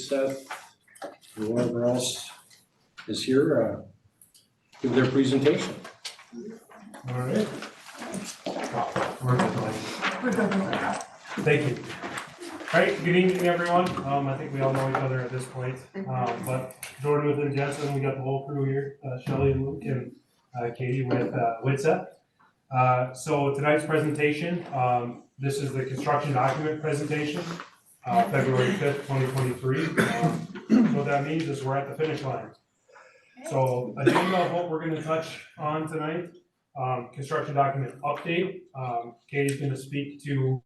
Seth, or whoever else is here, give their presentation. All right. Thank you. All right, good evening, everyone. I think we all know each other at this point. But Jordan with Jensen, we got the whole crew here, Shelly and Luke and Katie with WITSEP. So tonight's presentation, this is the construction document presentation, February 5th, 2023. What that means is we're at the finish line. So agenda of what we're going to touch on tonight, construction document update. Katie's going to speak to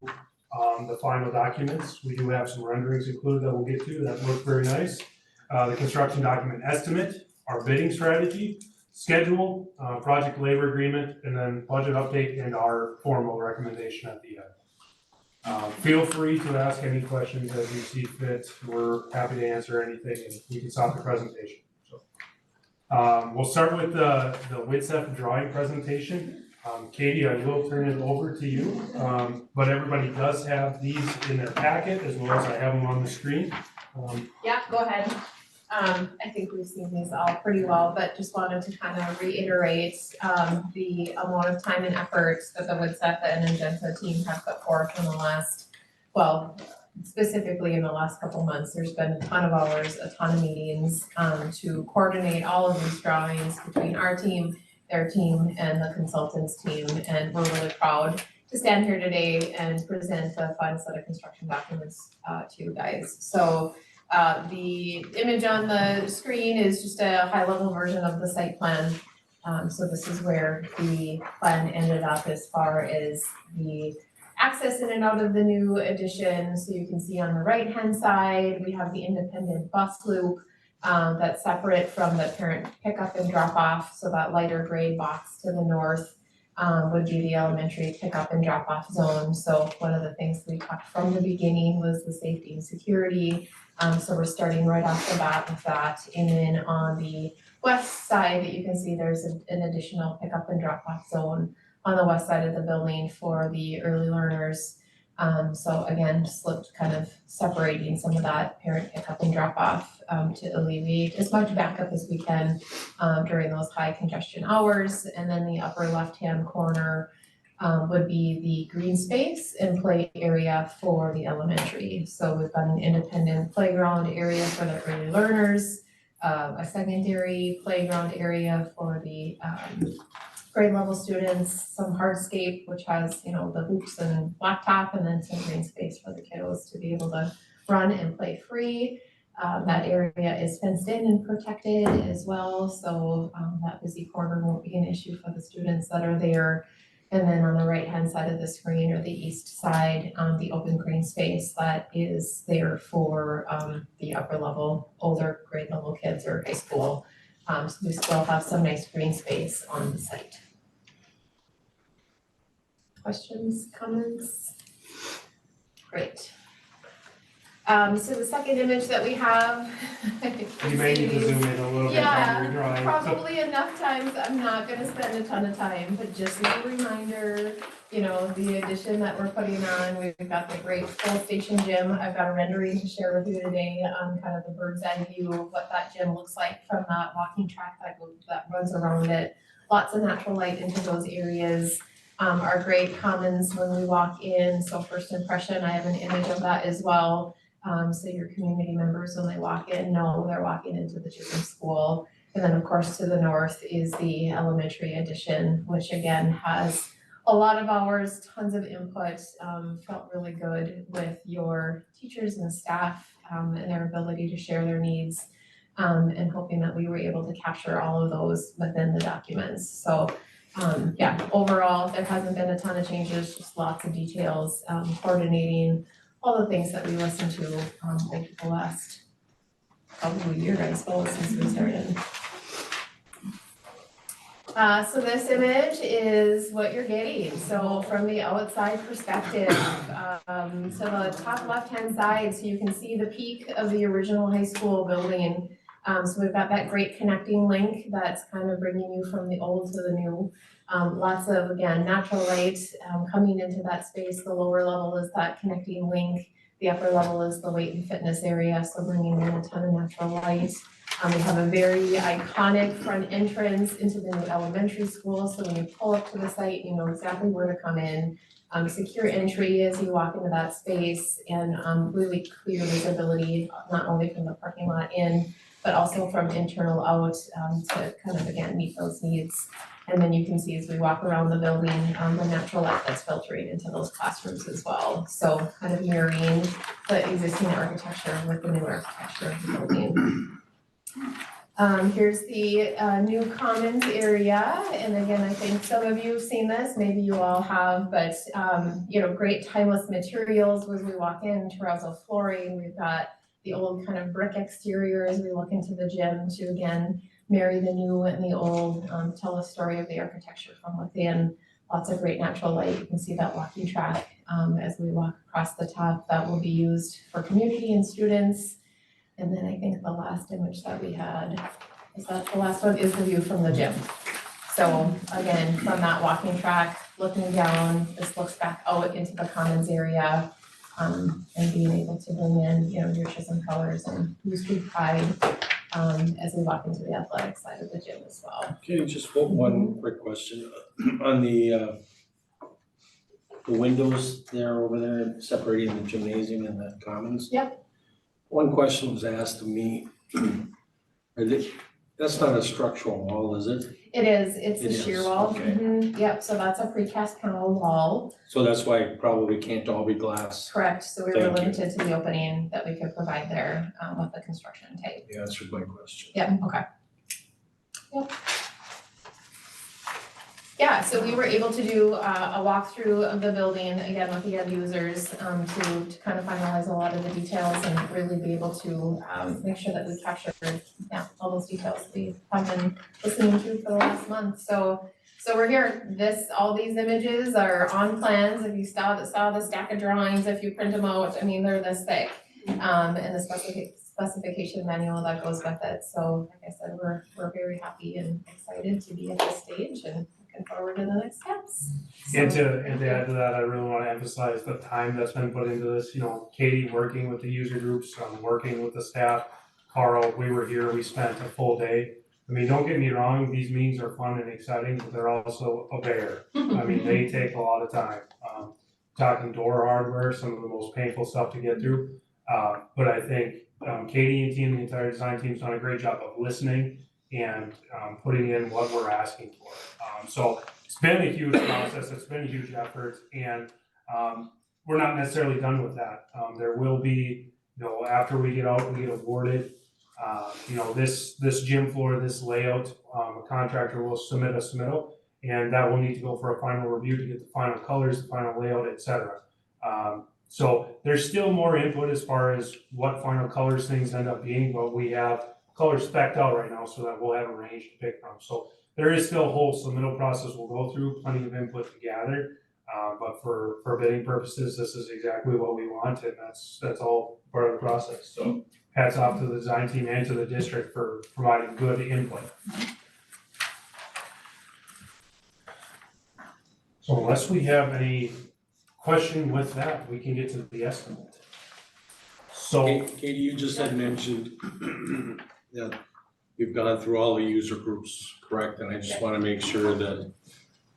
the final documents. We do have some renderings included that we'll get to that look very nice. The construction document estimate, our bidding strategy, schedule, project labor agreement, and then budget update and our formal recommendation at the end. Feel free to ask any questions as you see fit. We're happy to answer anything, and we can stop the presentation. So, we'll start with the WITSEP drawing presentation. Katie, I will turn it over to you, but everybody does have these in their packet as well as I have them on the screen. Yeah, go ahead. I think we've seen these all pretty well, but just wanted to kind of reiterate the amount of time and effort that the WITSEP and Ingenta team have put forth in the last, well, specifically in the last couple months. There's been a ton of hours, a ton of meetings to coordinate all of these drawings between our team, their team, and the consultants team. And we're really proud to stand here today and present a fun set of construction documents to you guys. So the image on the screen is just a high-level version of the site plan. So this is where the plan ended up as far as the access in and out of the new addition. So you can see on the right-hand side, we have the independent bus loop that's separate from the parent pickup and drop off. So that lighter gray box to the north would be the elementary pickup and drop off zone. So one of the things we talked from the beginning was the safety and security. So we're starting right off the bat with that. And then on the west side that you can see there's an additional pickup and drop off zone on the west side of the building for the early learners. So again, just looked kind of separating some of that parent pickup and drop off to alleviate as much backup as we can during those high congestion hours. And then the upper left-hand corner would be the green space and play area for the elementary. So we've got an independent playground area for the early learners, a secondary playground area for the grade level students, some hardscape, which has, you know, the hoops and blacktop, and then some green space for the kiddos to be able to run and play free. That area is fenced in and protected as well, so that busy corner won't be an issue for the students that are there. And then on the right-hand side of the screen, or the east side, the open green space that is there for the upper level, older grade level kids or high school. So we still have some nice green space on the site. Questions, comments? Great. So the second image that we have. You may need to zoom in a little bit on your drawing. Probably enough times. I'm not gonna spend a ton of time, but just as a reminder, you know, the addition that we're putting on, we've got the great full station gym. I've got a rendering to share with you today on kind of the bird's eye view of what that gym looks like from that walking track that runs around it. Lots of natural light into those areas. Our great commons when we walk in. So first impression, I have an image of that as well. So your community members, when they walk in, know they're walking into the Chisholm School. And then of course to the north is the elementary addition, which again has a lot of hours, tons of input. Felt really good with your teachers and staff and their ability to share their needs, and hoping that we were able to capture all of those within the documents. So yeah, overall, there hasn't been a ton of changes, just lots of details, coordinating all the things that we listened to over the last probably year, I suppose, since we started. So this image is what you're getting. So from the outside perspective, to the top left-hand side, so you can see the peak of the original high school building. So we've got that great connecting link that's kind of bringing you from the old to the new. Lots of, again, natural light coming into that space. The lower level is that connecting link. The upper level is the weight and fitness area, so bringing in a ton of natural light. We have a very iconic front entrance into the new elementary school, so when you pull up to the site, you know exactly where to come in. Secure entry as you walk into that space, and really clear visibility, not only from the parking lot in, but also from internal out, to kind of again meet those needs. And then you can see as we walk around the building, the natural light that's filtering into those classrooms as well. So kind of mirroring the existing architecture with the new architecture of the building. Here's the new commons area, and again, I think some of you have seen this, maybe you all have, but you know, great timeless materials as we walk in, terrazzo flooring, we've got the old kind of brick exterior as we look into the gym to again marry the new and the old, tell the story of the architecture from within. Lots of great natural light. You can see that walking track as we walk across the top that will be used for community and students. And then I think the last image that we had, is that the last one, is the view from the gym. So again, from that walking track, looking down, this looks back out into the commons area, and being able to bring in, you know, nurtures and colors and Goose Creek pride as we walk into the athletic side of the gym as well. Okay, just one quick question on the windows there over there separating the gymnasium and the commons. Yep. One question was asked to me, that's not a structural wall, is it? It is, it's It a is, shear wall. okay. Yep, so that's a precast panel wall, So that's why it probably can't all be glass. correct, so we were Thank you. limited to the opening that we could provide there with the construction type. You answered my question. Yep, okay. Yep. Yeah, so we were able to do a walkthrough of the building, again, with the end users, to kind of finalize a lot of the details and really be able to make sure that we captured, yeah, all those details we have been listening to for the last month. So we're here, all these images are on plans, if you saw the stack of drawings, if you print them out, I mean, they're this thick. And the specification manual that goes with it, so like I said, we're very happy and excited to be at this stage and looking forward to the next steps. And to add to that, I really want to emphasize the time that's been put into this, you know, Katie working with the user groups, working with the staff, Carl, we were here, we spent a full day. I mean, don't get me wrong, these meetings are fun and exciting, but they're also a bear. I mean, they take a lot of time. Talking door hardware, some of the most painful stuff to get through. But I think Katie and team, the entire design team's done a great job of listening and putting in what we're asking for. So it's been a huge process, it's been a huge effort, and we're not necessarily done with that. There will be, you know, after we get out, we get awarded, you know, this gym floor, this layout, a contractor will submit a submittal, and that will need to go for a final review to get the final colors, the final layout, etc. So there's still more input as far as what final colors things end up being, but we have colors spec'd out right now so that we'll have a range to pick from. So there is still a whole submittal process we'll go through, plenty of input to gather. But for bidding purposes, this is exactly what we want, and that's all part of the process. So hats off to the design team and to the district for providing good input. So unless we have any question with that, we can get to the estimate. So, Katie, you just had mentioned that you've gone through all the user groups, correct? And I just want to make sure that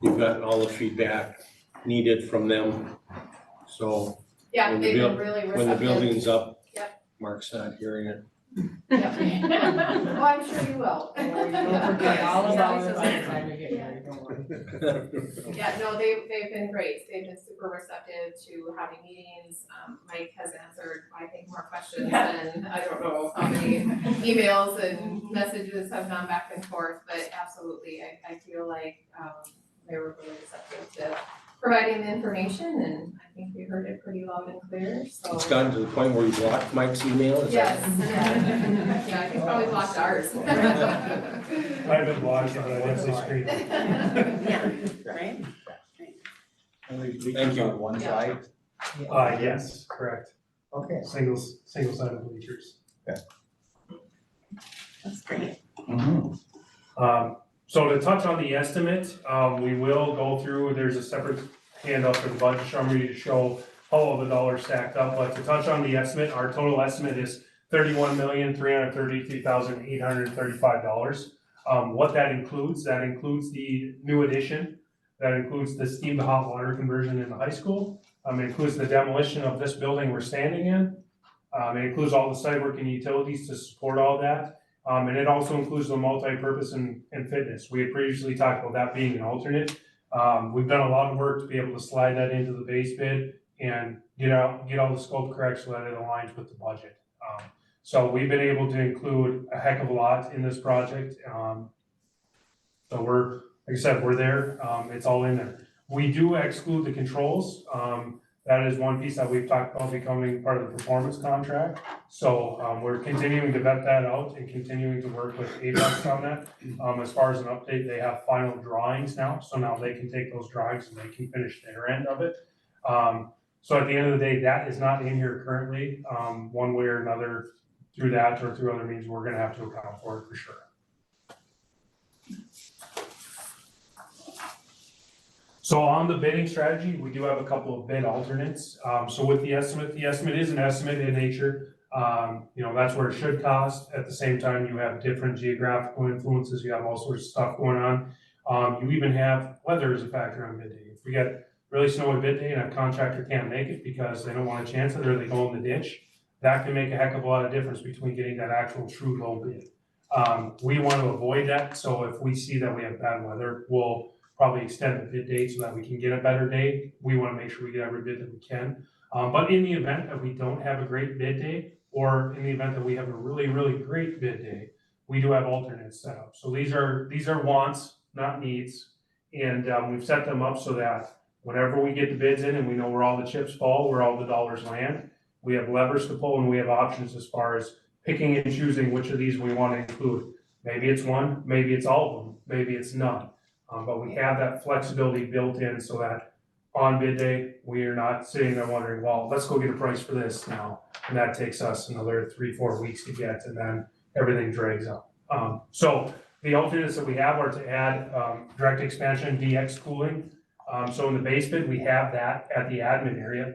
you've gotten all the feedback needed from them. So Yeah, When the they've been buil- really receptive. when the building's up, Yep. Mark's not hearing it. Yep. Oh, I'm sure you will. Don't forget all about it by the time we get married, don't worry. Yeah, no, they've been great, they've been super receptive to having meetings, Mike has answered, I think, more questions than, I don't know how many emails and messages have gone back and forth, but absolutely, I feel like, they were really receptive to providing the information, and I think we heard it pretty loud and clear, so. It's gotten to the point where you blocked Mike's email, is that? Yes, yeah, I think probably blocked ours. I've been watching, but I didn't see screen. Yeah, right? Only Thank bleachers you. on one side? Yes, correct. Okay. Single-sided bleachers. That's great. So to touch on the estimate, we will go through, there's a separate handout for the budget summary to show how all the dollars stacked up, but to touch on the estimate, our total estimate is $31,333,835. What that includes the new addition, that includes the steam to hot water conversion in the high school. It includes the demolition of this building we're standing in. It includes all the site work and utilities to support all that. And it also includes the multi-purpose and fitness. We had previously talked about that being an alternate. We've done a lot of work to be able to slide that into the base bid and get all the scope correct so that it aligns with the budget. So we've been able to include a heck of a lot in this project. So we're, like I said, we're there. It's all in there. We do exclude the controls. That is one piece that we've talked about becoming part of the performance contract. So we're continuing to vet that out and continuing to work with Apex on that. As far as an update, they have final drawings now. So now they can take those drawings and they can finish their end of it. So at the end of the day, that is not in here currently. One way or another, through that or through other means, we're gonna have to account for it for sure. So on the bidding strategy, we do have a couple of bid alternates. So with the estimate is an estimate in nature. That's where it should cost. At the same time, you have different geographical influences. You have all sorts of stuff going on. You even have weather as a factor on bid day. If we get really snowy bid day and a contractor can't make it because they don't want to chance it or they go in the ditch, that can make a heck of a lot of difference between getting that actual true low bid. We want to avoid that. So if we see that we have bad weather, we'll probably extend the bid date so that we can get a better day. We want to make sure we get every bid that we can. But in the event that we don't have a great bid day, or in the event that we have a really, really great bid day, we do have alternates set up. So these are wants, not needs. And we've set them up so that whenever we get the bids in and we know where all the chips fall, where all the dollars land, we have levers to pull and we have options as far as picking and choosing which of these we want to include. Maybe it's one, maybe it's all of them, maybe it's none. But we have that flexibility built in so that on bid day, we are not sitting there wondering, well, let's go get a price for this now. And that takes us another 3-4 weeks to get, and then everything drags up. So the alternates that we have are to add direct expansion DX cooling. So in the base bid, we have that at the admin area.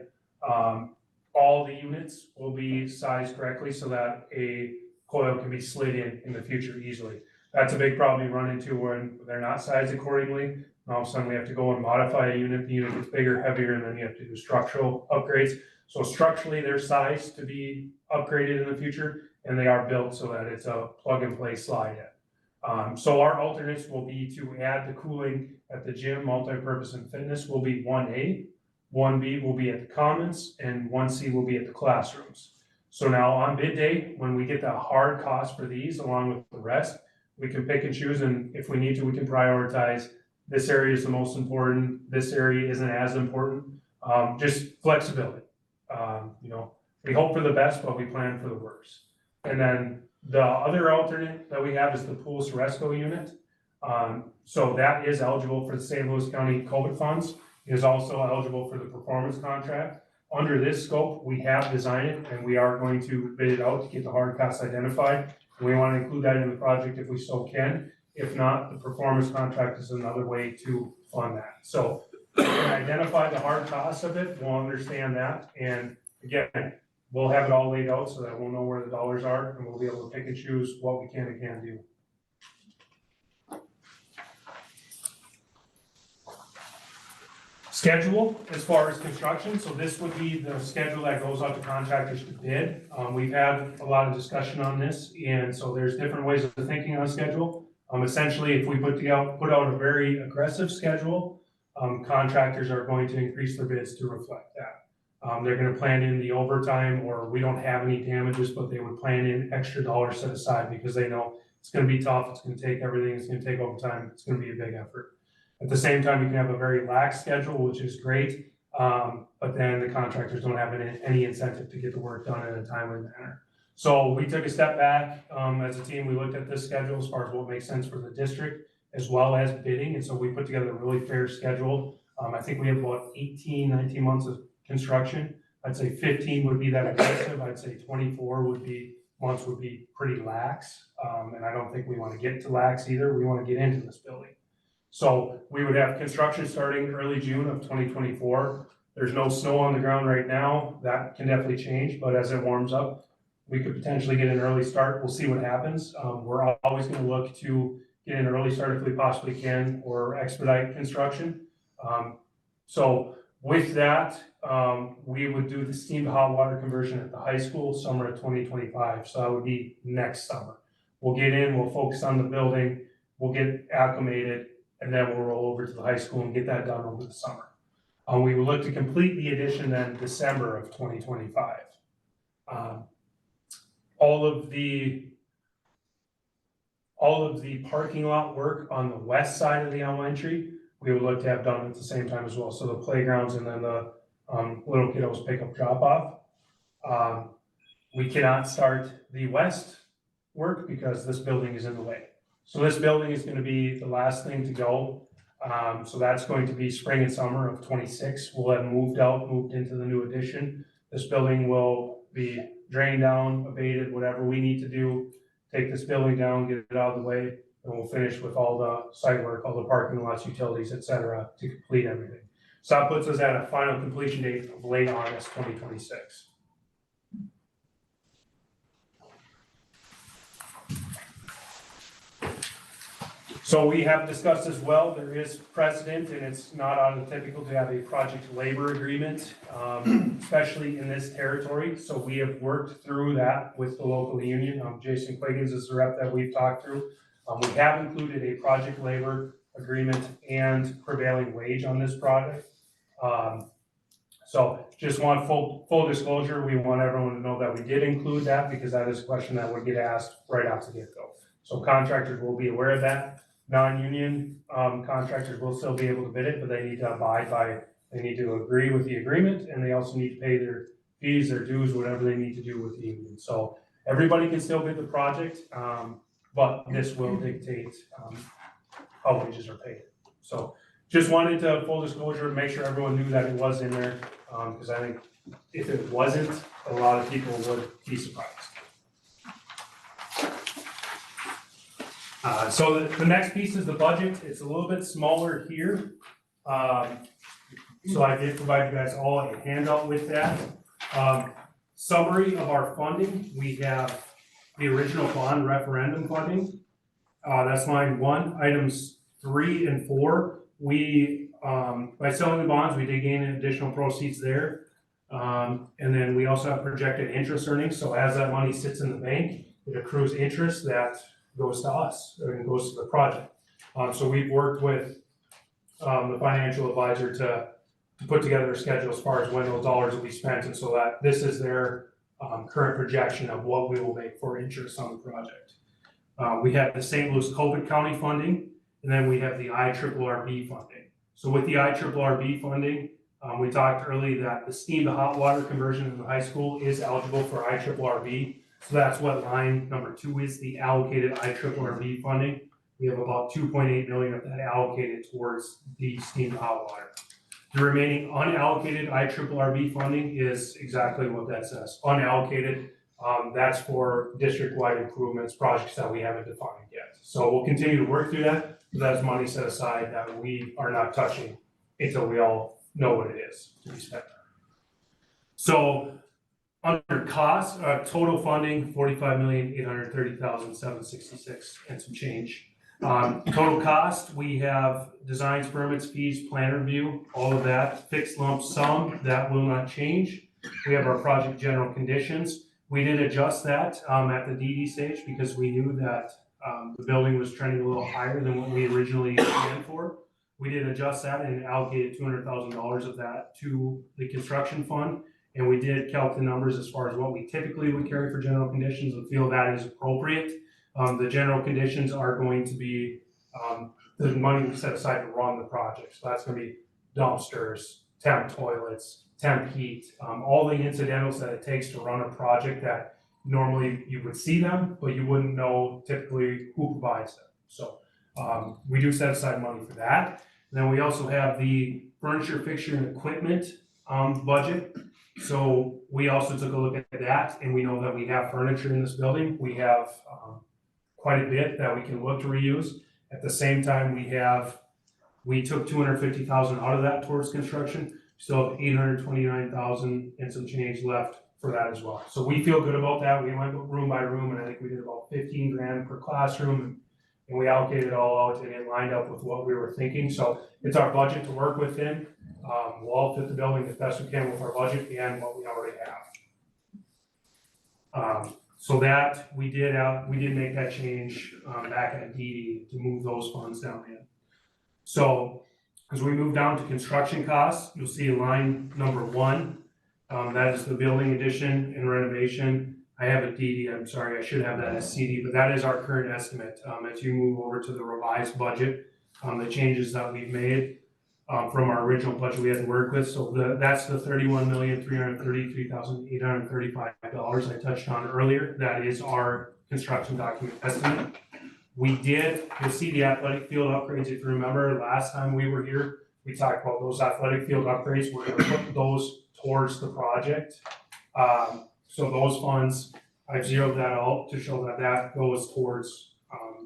All the units will be sized correctly so that a coil can be slid in the future easily. That's a big problem you run into when they're not sized accordingly. And all of a sudden we have to go and modify a unit. The unit gets bigger, heavier, and then you have to do structural upgrades. So structurally, they're sized to be upgraded in the future, and they are built so that it's a plug and play slide in. So our alternates will be to add the cooling at the gym, multi-purpose and fitness will be 1A, 1B will be at the commons, and 1C will be at the classrooms. So now on bid day, when we get the hard cost for these along with the rest, we can pick and choose, and if we need to, we can prioritize. This area is the most important. This area isn't as important. Just flexibility. We hope for the best, but we plan for the worst. And then the other alternate that we have is the Pool Ceresco unit. So that is eligible for the St. Louis County COVID funds. It is also eligible for the performance contract. Under this scope, we have designed it, and we are going to bid it out to get the hard costs identified. We want to include that in the project if we so can. If not, the performance contract is another way to fund that. So we can identify the hard costs of it, we'll understand that, and again, we'll have it all laid out so that we'll know where the dollars are, and we'll be able to pick and choose what we can and can't do. Schedule as far as construction, so this would be the schedule that goes out to contractors to bid. We've had a lot of discussion on this, and so there's different ways of thinking on schedule. Essentially, if we put out a very aggressive schedule, contractors are going to increase their bids to reflect that. They're going to plan in the overtime, or we don't have any damages, but they would plan in extra dollars set aside because they know it's going to be tough, it's going to take everything, it's going to take overtime, it's going to be a big effort. At the same time, you can have a very lax schedule, which is great, but then the contractors don't have any incentive to get the work done in a timely manner. So we took a step back as a team. We looked at this schedule as far as what makes sense for the district as well as bidding, and so we put together a really fair schedule. I think we have about 19 months of construction. I'd say 15 would be that aggressive. I'd say 24 months would be pretty lax, and I don't think we want to get to lax either. We want to get into this building. So we would have construction starting early June of 2024. There's no snow on the ground right now. That can definitely change, but as it warms up, we could potentially get an early start. We'll see what happens. We're always gonna look to get an early start if we possibly can, or expedite construction. So with that, we would do the steam to hot water conversion at the high school summer of 2025. So that would be next summer. We'll get in, we'll focus on the building, we'll get acclimated, and then we'll roll over to the high school and get that done over the summer. We will look to complete the addition then December of 2025. All of the parking lot work on the west side of the elementary, we would look to have done at the same time as well. So the playgrounds and then the little kiddos pick up drop off. We cannot start the west work because this building is in the way. So this building is gonna be the last thing to go. So that's going to be spring and summer of 26. We'll have moved into the new addition. This building will be drained down, abated, whatever we need to do. Take this building down, get it out of the way, and we'll finish with all the site work, all the parking lots, utilities, et cetera, to complete everything. So that puts us at a final completion date of late August 2026. So we have discussed as well, there is precedent, and it's not untypical to have a project labor agreement, especially in this territory. So we have worked through that with the local union. Jason Quiggins is the rep that we've talked through. We have included a project labor agreement and prevailing wage on this project. So just want full disclosure, we want everyone to know that we did include that because that is a question that would get asked right off the get-go. So contractors will be aware of that. Non-union contractors will still be able to bid it, but they need to they need to agree with the agreement, and they also need to pay their fees, their dues, whatever they need to do with the union. So everybody can still bid the project, but this will dictate how wages are paid. So just wanted to full disclosure, make sure everyone knew that it was in there, because I think if it wasn't, a lot of people would be surprised. So the next piece is the budget. It's a little bit smaller here. So I did provide you guys all a handout with that. Summary of our funding, we have the original bond referendum funding. That's line 1. Items 3 and 4, we, by selling the bonds, we did gain additional proceeds there. And then we also have projected interest earnings. So as that money sits in the bank, it accrues interest that goes to us, or it goes to the project. So we've worked with the financial advisor to put together a schedule as far as when those dollars will be spent, and so that this is their current projection of what we will make for interest on the project. We have the St. Louis Colbert County funding, and then we have the IRRB funding. So with the IRRB funding, we talked earlier that the steam to hot water conversion in the high school is eligible for IRRB. So that's what line number 2 is, the allocated IRRB funding. We have about 2.8 million of that allocated towards the steam to hot water. The remaining unallocated IRRB funding is exactly what that says, unallocated. That's for district-wide improvements, projects that we haven't defined yet. So we'll continue to work through that, but that's money set aside that we are not touching until we all know what it is to be spent. So under cost, total funding, 45,830,766 and some change. Total cost, we have designs, permits, fees, plan review, all of that, fixed lump sum, that will not change. We have our project general conditions. We did adjust that at the DD stage because we knew that the building was trending a little higher than what we originally planned for. We did adjust that and allocated $200,000 of that to the construction fund. And we did calc the numbers as far as what we typically would carry for general conditions and feel that is appropriate. The general conditions are going to be the money we set aside to run the project. So that's going to be dumpsters, temp toilets, temp heat, all the incidentals that it takes to run a project that normally you would see them, but you wouldn't know typically who provides them. So we do set aside money for that. And then we also have the furniture, fixture, and equipment budget. So we also took a look at that, and we know that we have furniture in this building. We have quite a bit that we can look to reuse. At the same time, we took $250,000 out of that towards construction. Still have 829,000 and some change left for that as well. So we feel good about that. We went room by room, and I think we did about 15 grand per classroom, and we allocated it all out, and it lined up with what we were thinking. So it's our budget to work within. We'll all fit the building as best we can with our budget and what we already have. So that we did make that change back at DD to move those funds down in. So as we move down to construction costs, you'll see line number 1. That is the building addition and renovation. I have a DD, I'm sorry, I should have that as CD, but that is our current estimate. As you move over to the revised budget, the changes that we've made from our original budget we had to work with. So that's the $31,333,835 I touched on earlier. That is our construction document estimate. You'll see the athletic field upgrades. If you remember last time we were here, we talked about those athletic field upgrades. We're gonna put those towards the project. So those funds, I've zeroed that out to show that that goes towards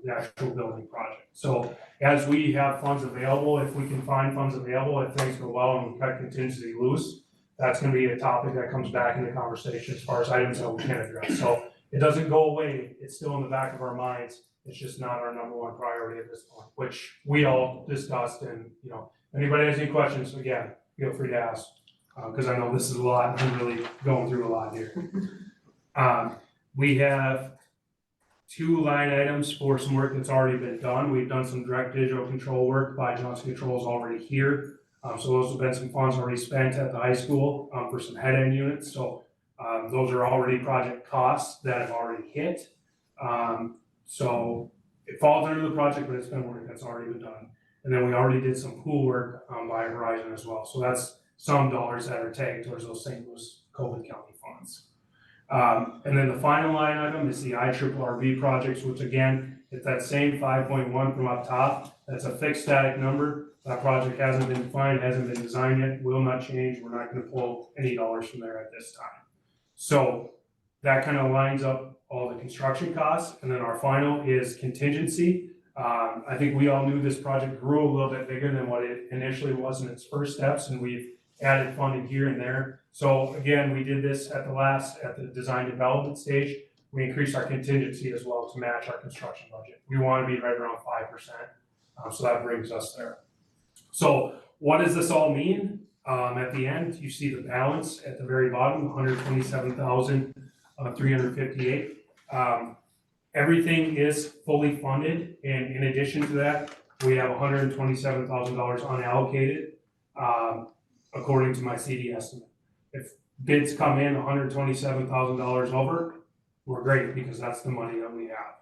the actual building project. So as we have funds available, if we can find funds available, if things go well and we cut contingency loose, that's gonna be a topic that comes back in the conversation as far as items that we can address. So it doesn't go away, it's still in the back of our minds. It's just not our number one priority at this point, which we all discussed. And, you know, anybody has any questions, again, feel free to ask. Because I know this is a lot, and I'm really going through a lot here. We have 2 line items for some work that's already been done. We've done some direct digital control work by Johnson Controls already here. So those have been some funds already spent at the high school for some head-end units. So those are already project costs that have already hit. So it falls under the project, but it's been work that's already been done. And then we already did some pool work by Horizon as well. So that's some dollars that are tagged towards those St. Louis COVID County funds. And then the final line item is the IRRB projects, which again, it's that same 5.1 from up top. That's a fixed static number. That project hasn't been defined, hasn't been designed yet, will not change. We're not gonna pull any dollars from there at this time. So that kind of lines up all the construction costs. And then our final is contingency. I think we all knew this project grew a little bit bigger than what it initially was in its first steps, and we've added funding here and there. So again, we did this at the design development stage. We increased our contingency as well to match our construction budget. We want to be right around 5%. So that brings us there. So what does this all mean? At the end, you see the balance at the very bottom, 127,358. Everything is fully funded, and in addition to that, we have $127,000 unallocated, according to my CD estimate. If bids come in $127,000 over, we're great, because that's the money that we have.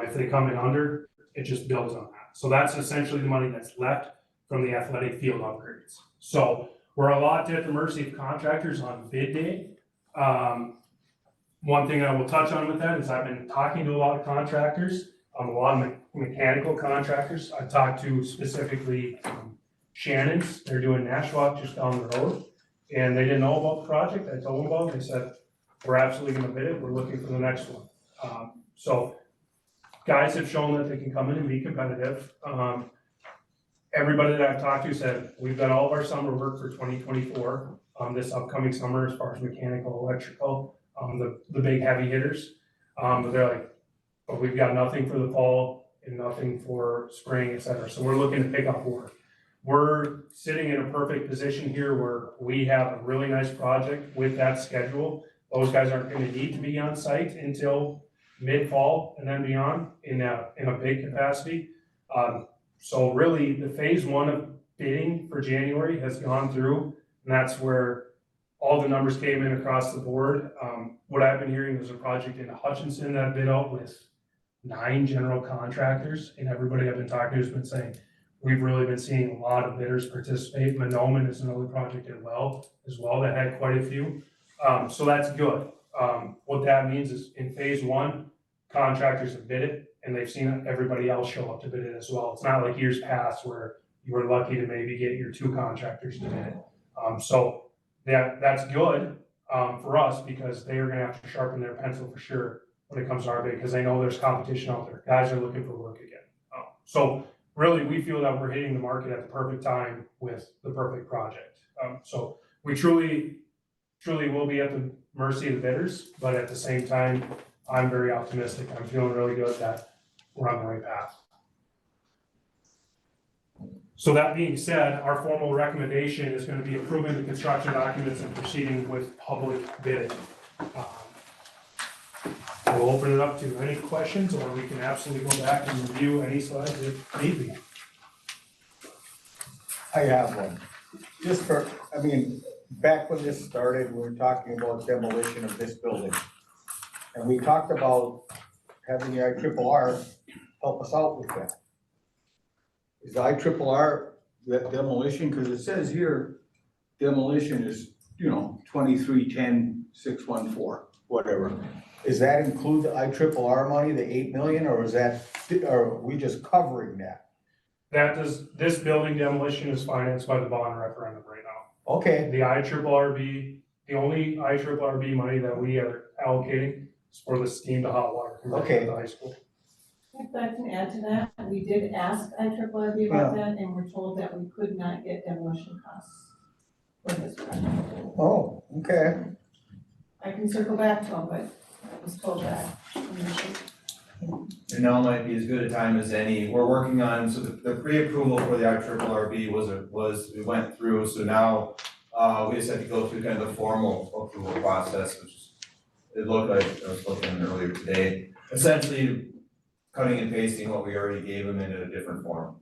If they come in under, it just builds on that. So that's essentially the money that's left from the athletic field upgrades. So we're a lot at the mercy of contractors on bid day. One thing I will touch on with that is I've been talking to a lot of contractors, a lot of mechanical contractors. I talked to specifically Shannon's. They're doing Nashwauk just down the road, and they didn't know about the project. I told them about it. They said, we're absolutely gonna bid it. We're looking for the next one. So guys have shown that they can come in and be competitive. Everybody that I've talked to said, we've got all of our summer work for 2024, this upcoming summer as far as mechanical, electrical, the big heavy hitters. But they're like, but we've got nothing for the fall and nothing for spring, et cetera. So we're looking to pick up work. We're sitting in a perfect position here where we have a really nice project with that schedule. Those guys aren't gonna need to be on site until mid-fall and then beyond in a big capacity. So really, the phase 1 of bidding for January has gone through, and that's where all the numbers came in across the board. What I've been hearing is a project in Hutchinson that bid out with 9 general contractors, and everybody I've been talking to has been saying, we've really been seeing a lot of bidders participate. Monoman is another project as well that had quite a few. So that's good. What that means is in phase 1, contractors have bid it, and they've seen everybody else show up to bid it as well. It's not like years past where you were lucky to maybe get your 2 contractors to bid it. So that's good for us, because they are gonna have to sharpen their pencil for sure when it comes to our bid, because they know there's competition out there. Guys are looking for work again. So really, we feel that we're hitting the market at the perfect time with the perfect project. So we truly will be at the mercy of the bidders, but at the same time, I'm very optimistic. I'm feeling really good that we're on the right path. So that being said, our formal recommendation is gonna be approving the construction documents and proceeding with public bidding. We'll open it up to any questions, or we can absolutely go back and review any slides if need be. I have one. Just for, I mean, back when this started, we were talking about demolition of this building. And we talked about having the IRRR help us out with that. Is the IRRR that demolition, because it says here, demolition is, 2310-614, whatever. Does that include the IRRR money, the 8 million, or are we just covering that? This building demolition is financed by the bond referendum right now. Okay, The IRRB, the only IRRB money that we are allocating is for the steam to hot water conversion at the high school. If I can add to that, we did ask IRRB about that, and we're told that we could not get demolition costs for this project. oh, okay. I can circle back to them, but I was told that. And now might be as good a time as any. We're working on, so the pre-approval for the IRRB we went through, so now we just have to go through kind of the formal approval process, which is, it looked like, I was looking earlier today, essentially cutting and pasting what we already gave them into a different form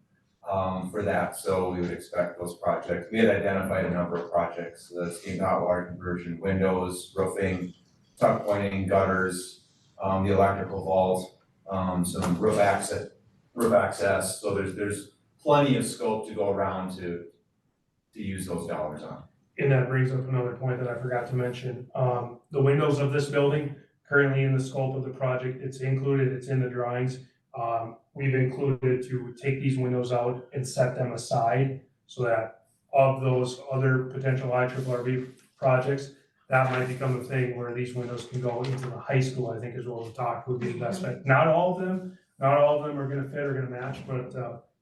for that. So we would expect those projects. We had identified a number of projects, the steam hot water conversion, windows, roofing, tuck pointing, gutters, the electrical vault, some roof access. So there's plenty of scope to go around to use those dollars on. And that brings up another point that I forgot to mention. The windows of this building, currently in the scope of the project, it's included, it's in the drawings. We've included to take these windows out and set them aside so that of those other potential IRRB projects, that might become a thing where these windows can go into the high school, I think is what we've talked would be the best fit. Not all of them are gonna fit or gonna match, but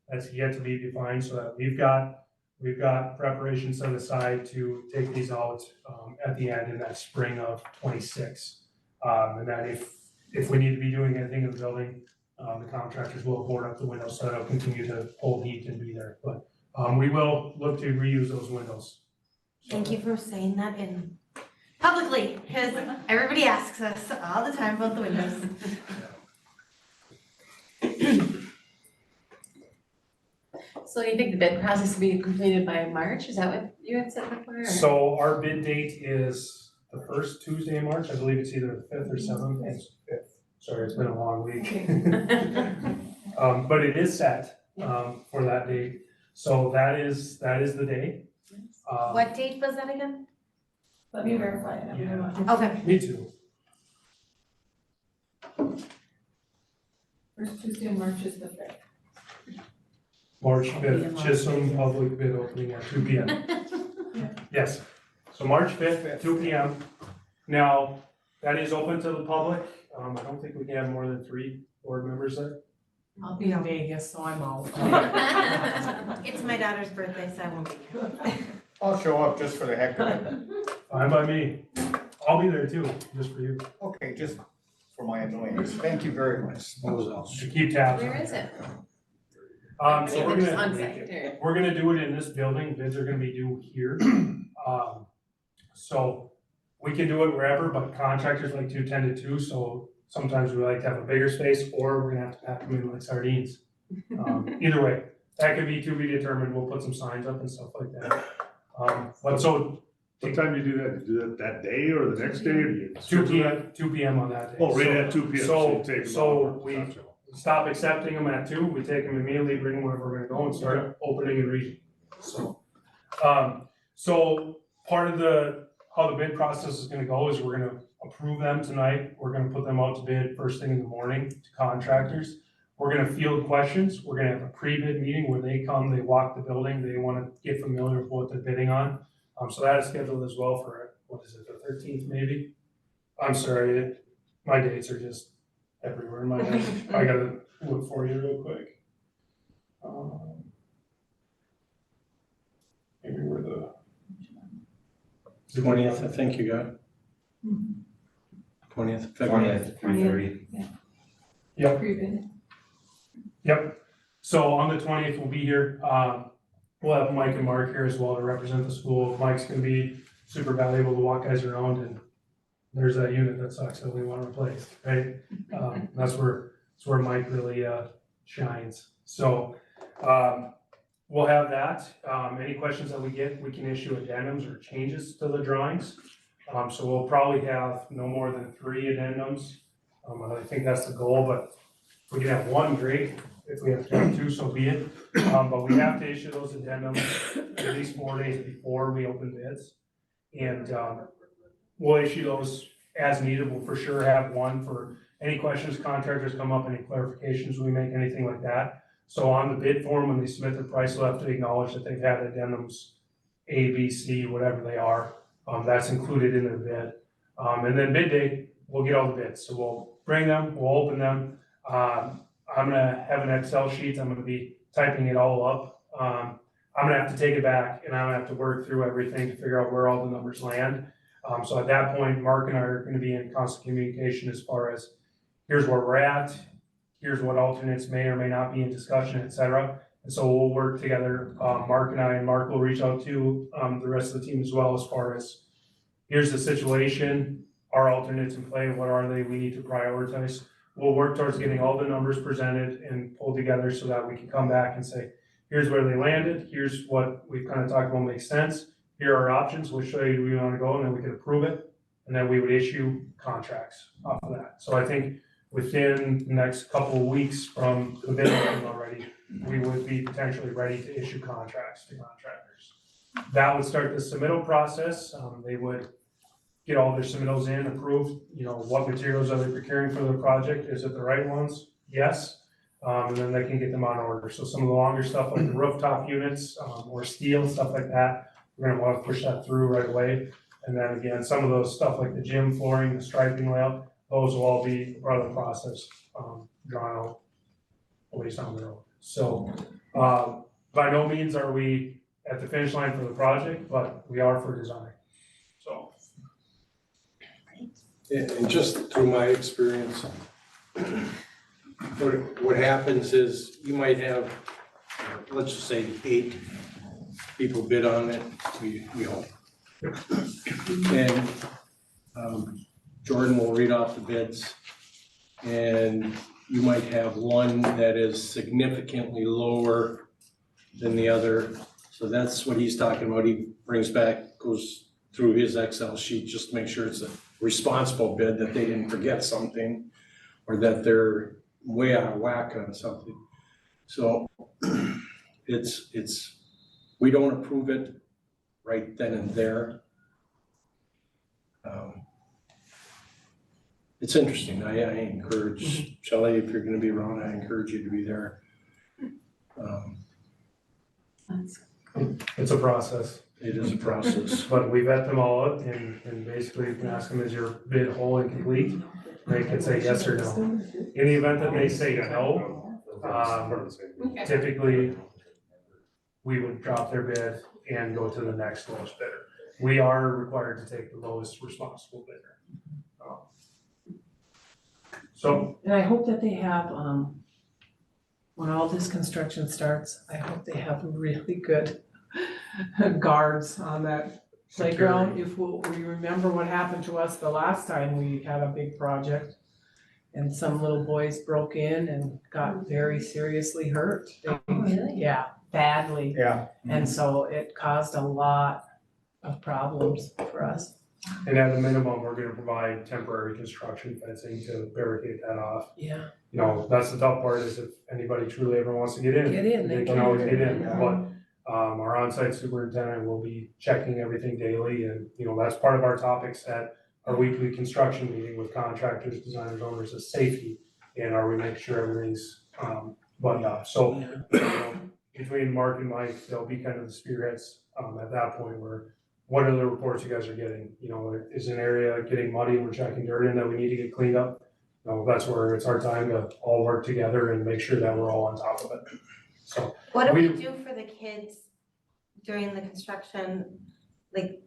that's yet to be defined, so that we've got preparation set aside to take these out at the end in that spring of 26. And that if we need to be doing anything in the building, the contractors will board up the windows so that it'll continue to hold heat and be there. But we will look to reuse those windows. Thank you for saying that in publicly, because everybody asks us all the time about the windows. So you think the bid process will be completed by March? Is that what you had said before? Or? So our bid date is the first Tuesday in March. I believe it's either the 5th or 7th. It's 5th. Sorry, it's been a long week. But it is set for that date. So that is the day. What date was that again? Let me verify it. Yeah. Okay. Me too. First Tuesday in March is the 5th. March 5th, Chisholm public bid opening at 2 p.m. Yes, so March 5th, 2 p.m. Now, that is open to the public. I don't think we can have more than 3 board members there. I'll be in Vegas, so I'm out. It's my daughter's birthday, so I won't be here. I'll show up just for the heck of it. Fine by me. I'll be there too, just for you. Okay, just for my annoyance. Thank you very much. To keep tabs. Where is it? So we're It's gonna, on site, there. we're gonna do it in this building. Bids are gonna be due here. So we can do it wherever, but contractors like to tend to too, so sometimes we like to have a bigger space, or we're gonna have to pack them in like sardines. Either way, that could be to be determined. We'll put some signs up and stuff like that. But so What time do you do that? Do you do that that day or the next day or do you? 2 p.m. on that day. Oh, right So- at 2 p.m. So, you take them so out. we stop accepting them at 2, we take them immediately, bring them where we're gonna go and start opening and reading. So, so part of how the bid process is gonna go is we're gonna approve them tonight. We're gonna put them out to bid first thing in the morning to contractors. We're gonna field questions. We're gonna have a pre-bid meeting where they come, they walk the building, they wanna get familiar with what they're bidding on. So that is scheduled as well for, what is it, the 13th maybe? I'm sorry, my dates are just everywhere in my head. I gotta look for you real quick. Maybe where the. 20th, I think you got. 20th of February. 20th, 3:30. Yep. Pre-bid. Yep, so on the 20th, we'll be here, we'll have Mike and Mark here as well to represent the school. Mike's gonna be super valuable to walk guys around, and there's that unit that sucks that we wanna replace, right? That's where Mike really, shines. So, we'll have that. Any questions that we get, we can issue addendums or changes to the drawings. So we'll probably have no more than 3 addendums. I think that's the goal, but if we can have 1, great. If we have to have 2, so be it. But we have to issue those addendums at least 4 days before we open bids. And, we'll issue those as needed. We'll for sure have 1 for any questions contractors come up, any clarifications we make, anything like that. So on the bid form, when they submit the price, they'll have to acknowledge that they've had addendums A, B, C, whatever they are. That's included in their bid. And then bid day, we'll get all the bids. So we'll bring them, we'll open them. I'm gonna have an Excel sheet. I'm gonna be typing it all up. I'm gonna have to take it back and I'm gonna have to work through everything to figure out where all the numbers land. So at that point, Mark and I are gonna be in constant communication as far as here's where we're at, here's what alternates may or may not be in discussion, et cetera. And so we'll work together, Mark and I, and Mark will reach out to the rest of the team as well as far as here's the situation, our alternates in play, what are they, we need to prioritize. We'll work towards getting all the numbers presented and pulled together so that we can come back and say, here's where they landed, here's what we've kind of talked about makes sense, here are our options, we'll show you where we want to go, and then we can approve it, and then we would issue contracts off of that. So I think within the next couple of weeks from the bid opening already, we would be potentially ready to issue contracts to contractors. That would start the submittal process. They would get all their submittals in, approved, what materials are they procuring for their project? Is it the right ones? Yes. And then they can get them on order. So some of the longer stuff like the rooftop units, or steel, stuff like that, we're gonna want to push that through right away. And then again, some of those stuff like the gym flooring, the striping layout, those will all be part of the process, drawn out a ways down the road. So, by no means are we at the finish line for the project, but we are for design, so. And just through my experience, what happens is you might have, let's just say 8 people bid on it, we hope. And Jordan will read off the bids, and you might have one that is significantly lower than the other. So that's what he's talking about. He brings back, goes through his Excel sheet just to make sure it's a responsible bid, that they didn't forget something or that they're way out of whack on something. So we don't approve it right then and there. It's interesting. I encourage, Shelley, if you're gonna be around, I encourage you to be there. It's a process, It is a process. but we vet them all out and basically you can ask them, is your bid whole and complete? They can say yes or no. In the event that they say no, typically we would drop their bid and go to the next lowest bidder. We are required to take the lowest responsible bidder. So, And I hope that they have, when all this construction starts, I hope they have really good guards on that playground. If we remember what happened to us the last time we had a big project and some little boys broke in and got very seriously hurt. Really? Yeah, badly. Yeah. And so it caused a lot of problems for us. and at a minimum, we're gonna provide temporary construction fencing to barricade that off. Yeah. That's the tough part, is if anybody truly ever wants to get in. Get in, They can always get in, but our on-site superintendent will be checking everything daily, and that's part of our topics at our weekly construction meeting with contractors, designers, owners, is safety, and are we making sure everything's buttoned up. So between Mark and Mike, they'll be kind of the spearheads at that point, where what are the reports you guys are getting? Is an area getting muddy and we're checking dirt in that we need to get cleaned up? That's where it's our time to all work together and make sure that we're all on top of it. So What do we We- do for the kids during the construction, like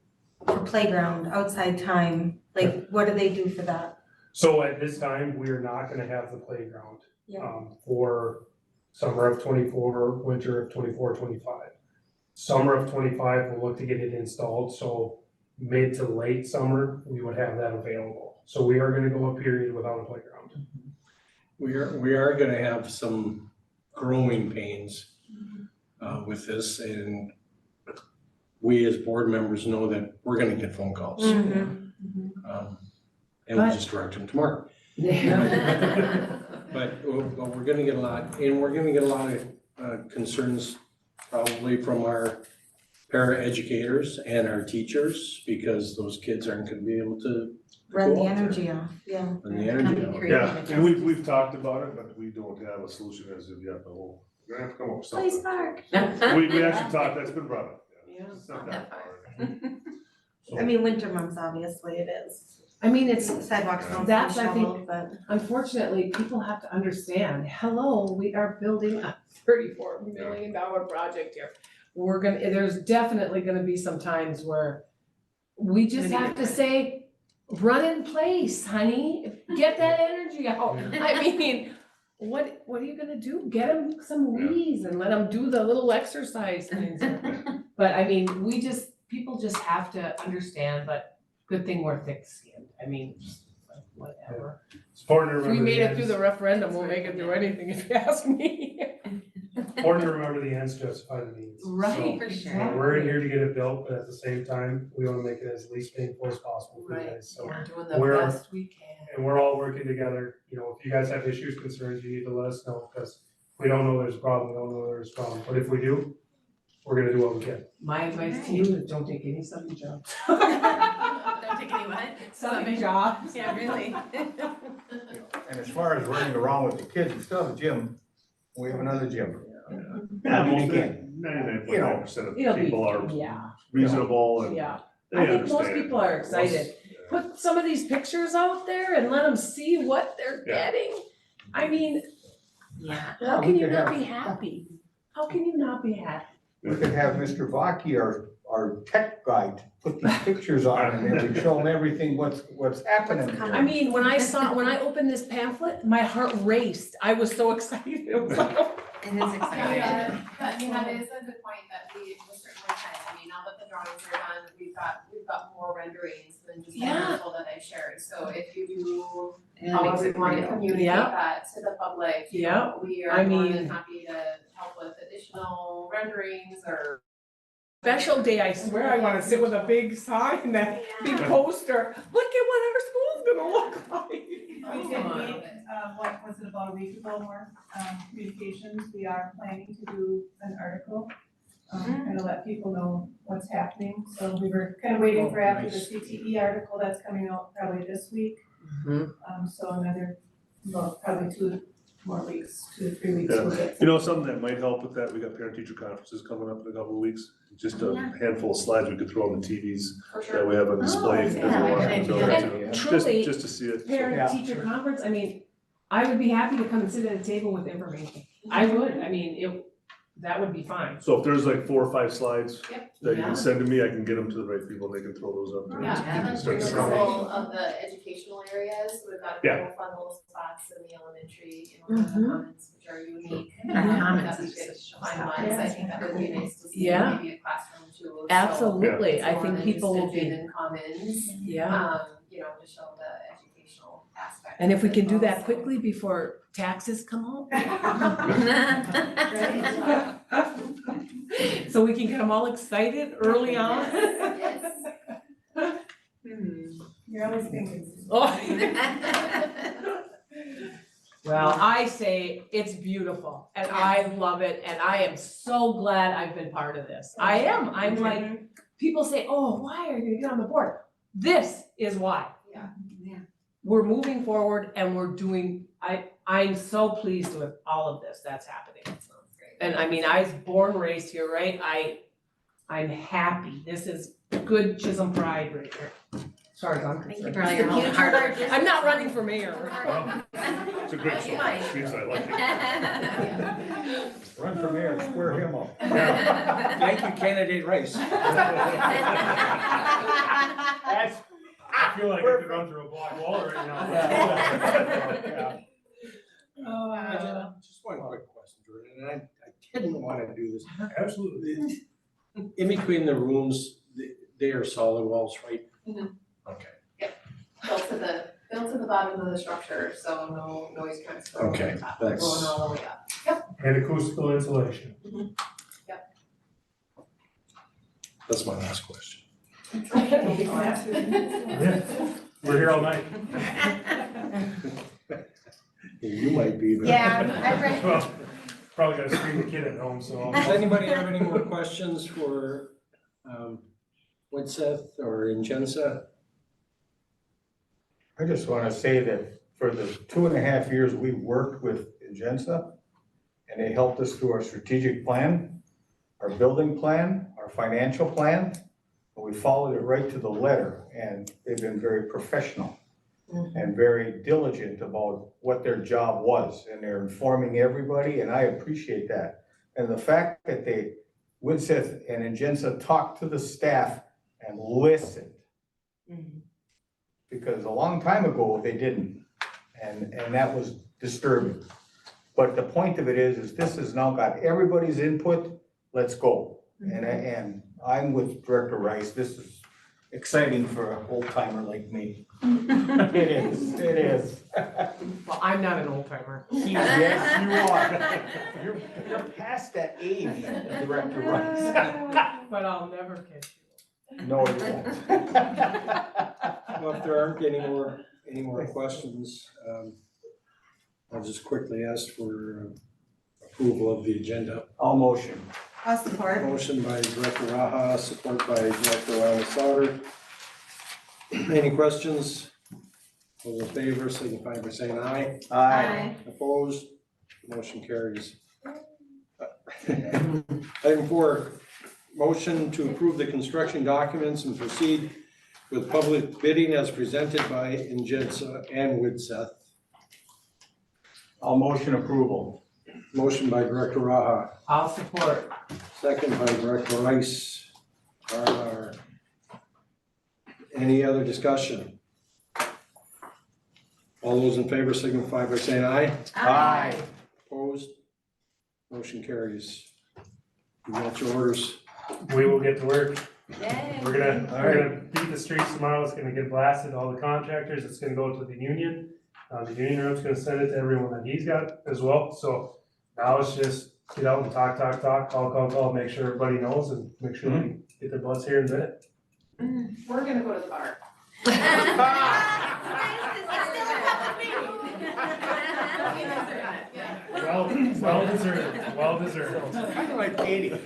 for playground, outside time? Like, what do they do for that? So at this time, we are not gonna have the playground. Yeah. For summer of '24, winter of '24-25. Summer of '25, we'll look to get it installed, so mid to late summer, we would have that available. So we are gonna go a period without a playground. We are gonna have some growing pains with this, and we as board members know that we're gonna get phone calls. Mm-hmm. And we'll just direct them tomorrow. But we're gonna get a lot, and we're gonna get a lot of concerns probably from our para-educators and our teachers, because those kids aren't gonna be able to Run go the out there. energy off, yeah. run the energy out. Yeah, and we've talked about it, but we don't have a solution as of yet, but we're gonna have to come up with something. Please park. We actually talked, that's been brought up, yeah. Yeah. It's not that far. So- I mean, winter months, obviously it is. I mean, it's, Sidewalks don't That's, stay I think, shoveled, but. unfortunately, people have to understand, hello, we are building a $34 million project here. There's definitely gonna be some times where we just have to say, run in place, honey, get that energy out. I mean, what are you gonna do? Get them some Wheaties and let them do the little exercise things. But I mean, people just have to understand, but good thing we're thick-skinned. I mean, whatever. It's important to If remember. we made it through ends- the referendum, we'll make it through anything if you ask me. Important to remember the ends justify the means. Right, For So, sure. we're in here to get it built, but at the same time, we wanna make it as least painful as possible for you Right. guys, so. We're doing the We're- best we can. And we're all working together, you know, if you guys have issues, concerns, you need to let us know, because if we don't know there's a problem, we don't know there's a problem, but if we do, we're gonna do what we can. My advice to you is don't take any sudden jobs. Don't take any what? Sudden jobs. Yeah, really. And as far as running around with the kids, we still have a gym, we have another gym. Yeah, I mean, most, again, 99.9% of It'll be, people are yeah, reasonable and yeah. they I think most understand. people are excited. Put some of these pictures out there and let them see what they're Yeah. getting. I mean, Yeah. how We can you could not have- be happy? How can you not be happy? We could have Mr. Vaki, our tech guy, to put these pictures on and then we show them everything, what's happening. I mean, when I opened this pamphlet, my heart raced. I was so excited. It was like, It is exciting. Yeah, but that is a good point that we certainly can, I mean, now that the drawings are done, we've got more renderings than just the Yeah. handful that I shared, so if you do, And it makes however it you wanna real. communicate Yeah. that to the public, you Yeah. know, we I are more than mean- happy to help with additional renderings or. special day, I swear I wanna sit with a big sign, that big poster. Look at what our school's gonna look like. We did meet, what was it, about a week ago, more, communications, we are planning to do an article, kind of let people know what's happening, so we were kind of waiting for after the Nice. CTE article that's coming out probably this week. So another, well, probably 2 more weeks, 2 to 3 weeks, we'll get. You know, something that might help with that, we got parent-teacher conferences coming up in a couple of weeks. Just a handful of slides we could throw on the TVs, For that we have on display. if yeah, everyone good wants to go idea. to. And Just- truly, Just to see it. so. parent-teacher conference, I mean, I would be happy to come and sit at a table with information. I would, I mean, that would be fine. So if there's like 4 or 5 slides Yep. that you Yeah. can send to me, I can get them to the right people, and they can throw those up there. Yeah, So we and can then start there's to a see. couple of the educational areas, we've got a Yeah. couple fun little spots in the elementary, you know, the commons, which are unique. Our commons That we is could just find stuff. ones, I think that would be nice to see, Yeah. maybe a classroom too, so. Absolutely, I it's more think than people will just a gym be, and commons, yeah. you know, to show the educational aspect. And if we of it can do that also. quickly before taxes come out. So we can get them all excited early on. Yes. You're always thinking. Oh. Well, I say it's beautiful and I love it and I am so glad I've been part of this. I am, I'm like, people say, oh, why are you gonna get on the board? This is why. Yeah. Yeah. We're moving forward and we're doing, I'm so pleased with all of this that's happening. Sounds great. And I mean, I was born, raised here, right? I'm happy. This is good Chisholm pride right here. far as I'm I think you concerned. probably are all future hard of our work. I'm not running for mayor. It's a great You might. song, Streets I like it. Run for mayor, square him up. Thank you, candidate Rice. That's, I feel like I could run through a block wall right now. yeah. Just one quick question, Jordan, and I didn't wanna do this. Absolutely. In between the rooms, they are solid walls, right? Mhm. Okay, Built to the bottom of the structure, so no noise transfer over Okay, the top, going that's- all the way up. And acoustical insulation. that's my last question. Yeah, we're here all night. You might be, but. Yeah, I read. Well, probably gotta screen the kid at home, so. Does anybody have any more questions for, Widseth or Ingenza? I just wanna say that for the 2.5 years we worked with Ingenza, and they helped us through our strategic plan, our building plan, our financial plan, and we followed it right to the letter, and they've been very professional and very diligent about what their job was, and they're informing everybody, and I appreciate that. And the fact that they, Widseth and Ingenza talked to the staff and listened. Because a long time ago, they didn't, and that was disturbing. But the point of it is this has now got everybody's input, let's go. And I'm with Director Rice, this is exciting for an old timer like me. It is. Well, I'm not an old timer. Yes, you are. You're past that age, Director Rice. But I'll never catch you. No, you won't. Well, if there aren't any more questions, I'll just quickly ask for approval of the agenda. All motion. I'll support. Motion by Director Raha, support by Director Lavasada. Any questions? Those in favor, signify by saying aye. Aye. Opposed? Motion carries. Item 4, motion to approve the construction documents and proceed with public bidding as presented by Ingenza and Widseth. All motion approval. Motion by Director Raha, I'll support. second by Director Rice. Any other discussion? All those in favor signify by saying aye. Aye. Opposed? Motion carries. You got your orders. We will get to work. Yay. We're gonna beat the streets tomorrow, it's gonna get blasted, all the contractors, it's gonna go to the union. The union rep's gonna send it to everyone that he's got as well, so now it's just get out and talk, call, make sure everybody knows and make sure we get their butts here in a minute. We're gonna go to the bar. Well deserved. Kind of like Katie. So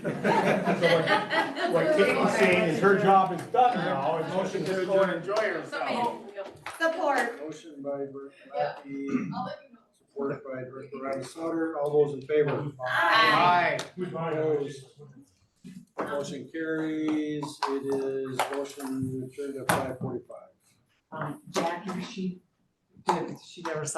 what Katie's saying is her job is done now, and motion to go and enjoy herself. Support. Motion by Director Mackey, I'll let you know. supported by Director Lavasada. All those in favor? Aye. Opposed. Motion carries. It is motion adjourned at 5:45. Jackie, she never saw